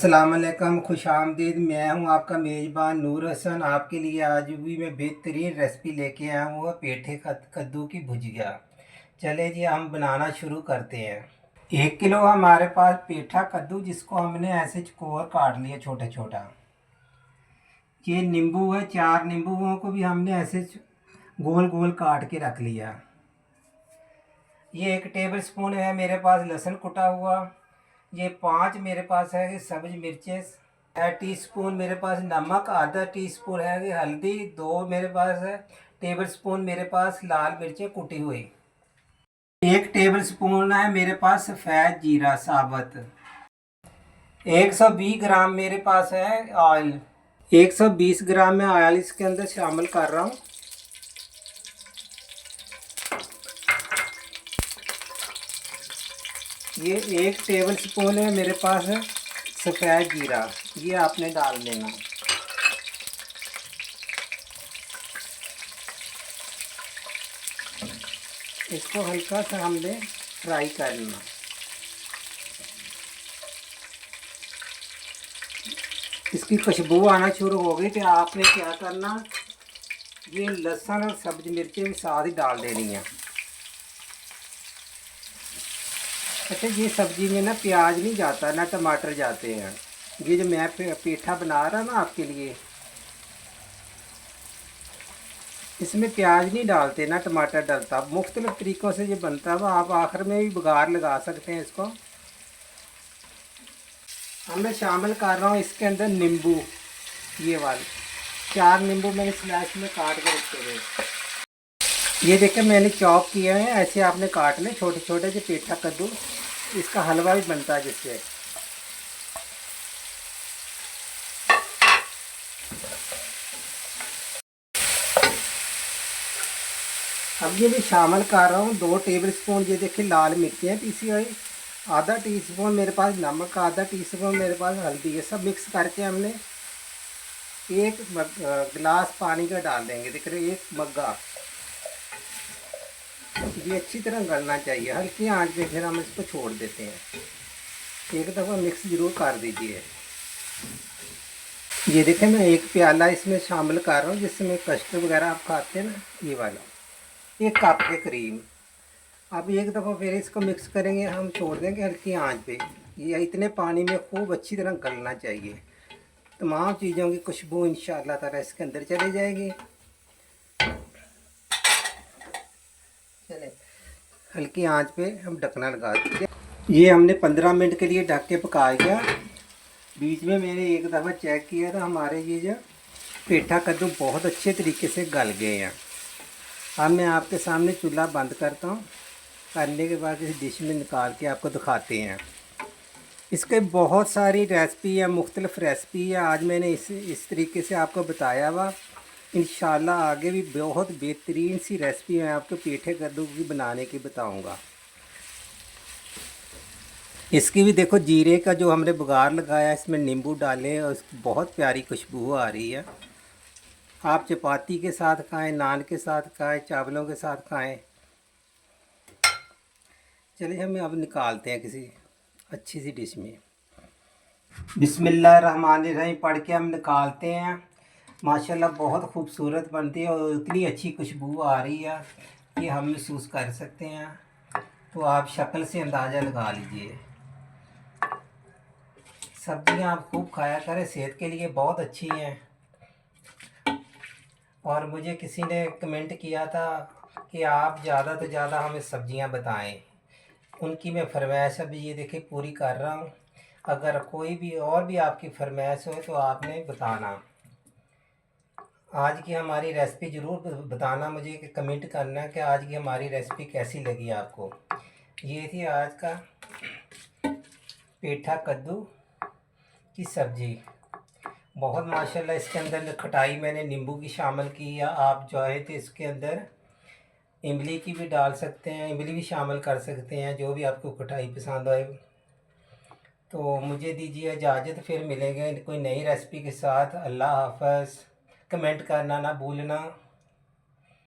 अस्सलाम वालेकुम, खुश आमदीद। मैं हूं आपका मेज़बान नूर हसन। आपके लिए आज भी मैं बेहतरीन रेसिपी लेके आया हूँ, पेठे कद्दू की भुजिया। चले जी हम बनाना शुरू करते हैं। 1 किलो हमारे पास पेठा कद्दू, जिसको हमने ऐसे चकोर काट लिया छोटा छोटा। ये नींबू है, 4 नींबुओं को भी हमने ऐसे गोल गोल काट के रख लिया। ये 1 टेबल स्पून है मेरे पास लहसुन कुटा हुआ। ये 5 मेरे पास है सब्ज मिर्चें है। टीस्पून मेरे पास नमक, आधा टीस्पून है हल्दी, 2 मेरे पास है टेबल स्पून मेरे पास लाल मिर्चें कुटी हुई। 1 टेबल स्पून है मेरे पास सफ़ेद जीरा साबुत। 120 ग्राम मेरे पास है ऑयल। 120 ग्राम में ऑयल इसके अंदर शामिल कर रहा हूँ। ये 1 टेबल स्पून है मेरे पास है सफ़ेद जीरा, ये आपने डाल देना। इसको हल्का सा हमने फ्राई करना। इसकी खुशबू आना शुरू हो गई तो आपने क्या करना, ये लहसुन और सब्ज मिर्चें भी साथ ही डाल देनी है। अच्छा, ये सब्ज़ी में ना प्याज नहीं जाता, ना टमाटर जाते हैं। ये जो मैं पेठा बना रहा ना आपके लिए, इसमें प्याज नहीं डालते ना टमाटर डलता। मुख्तलिफ़ तरीक़ों से ये बनता है। आप आखिर में भी बघार लगा सकते हैं इसको। अब मैं शामिल कर रहा हूँ इसके अंदर नींबू, ये वाले 4 नींबू मैंने स्लैश में काट के रखे हुए। ये देखिए मैंने चॉप किए हैं, ऐसे आपने काटने छोटे छोटे से। पेठा कद्दू इसका हलवा भी बनता है जिससे। अब ये मैं शामिल कर रहा हूँ 2 टेबल स्पून, ये देखिए लाल मिर्चें पीसी हुई, आधा टीस्पून मेरे पास नमक, आधा टीस्पून मेरे पास हल्दी। ये सब मिक्स करके हमने 1 गिलास पानी का डाल देंगे। देख रहे 1 मग्गा। ये अच्छी तरह गलना चाहिए, हल्की आंच पे फिर हम इसको छोड़ देते हैं। एक दफ़ा मिक्स ज़रूर कर दीजिए। ये देखें मैं 1 प्याला इसमें शामिल कर रहा हूँ, जिसमें कस्टर्ड वगैरह आप खाते हैं ना, ये वाला 1 कप के करीब। अब एक दफ़ा फिर इसको मिक्स करेंगे, हम छोड़ देंगे हल्की आंच पे। ये इतने पानी में खूब अच्छी तरह गलना चाहिए। तमाम चीज़ों की खुशबू इंशाअल्लाह ताला इसके अंदर चली जाएगी। चले हल्की आंच पे हम ढकना लगा देंगे। ये हमने 15 मिनट के लिए ढक के पकाया। बीच में मैंने एक दफ़ा चेक किया था, हमारे ये जो पेठा कद्दू बहुत अच्छे तरीके से गल गए हैं। अब मैं आपके सामने चूल्हा बंद करता हूँ। करने के बाद इस डिश में निकाल के आपको दिखाते हैं। इसके बहुत सारी रेसिपी है, मुख्तलिफ़ रेसिपी है। आज मैंने इस तरीके से आपको बताया हुआ। इंशाल्लाह आगे भी बहुत बेहतरीन सी रेसिपी मैं आपको पेठे कद्दू की बनाने की बताऊंगा। इसकी भी देखो जीरे का जो हमने बघार लगाया, इसमें नींबू डाले और इसकी बहुत प्यारी खुशबू आ रही है। आप चपाती के साथ खाएं, नान के साथ खाएं, चावलों के साथ खाएं। चलिए हम अब निकालते हैं किसी अच्छी सी डिश में। बिस्मिल्लाहिर्रहमानिर्रहीम पढ़ के हम निकालते हैं। माशाल्लाह बहुत खूबसूरत बनती है और इतनी अच्छी खुशबू आ रही है कि हम महसूस कर सकते हैं। तो आप शक्ल से अंदाज़ा लगा लीजिए। सब्जियां आप खूब खाया करें, सेहत के लिए बहुत अच्छी हैं। और मुझे किसी ने कमेंट किया था कि आप ज़्यादा से ज़्यादा हमें सब्जियां बताएं। उनकी मैं फरमाइश अभी ये देखिए पूरी कर रहा हूँ। अगर कोई भी और भी आपकी फरमाइश हो तो आपने बताना। आज की हमारी रेसिपी ज़रूर बताना मुझे, कि कमेंट करना कि आज की हमारी रेसिपी कैसी लगी आपको। ये थी आज का पेठा कद्दू की सब्ज़ी। बहुत माशाल्लाह इसके अंदर खटाई मैंने नींबू की शामिल की है। आप चाहे तो इसके अंदर इमली की भी डाल सकते हैं, इमली भी शामिल कर सकते हैं, जो भी आपको खटाई पसंद आए। तो मुझे दीजिए इजाज़त, फिर मिलेंगे कोई नई रेसिपी के साथ। अल्लाह हाफ़िज़। कमेंट करना ना भूलना।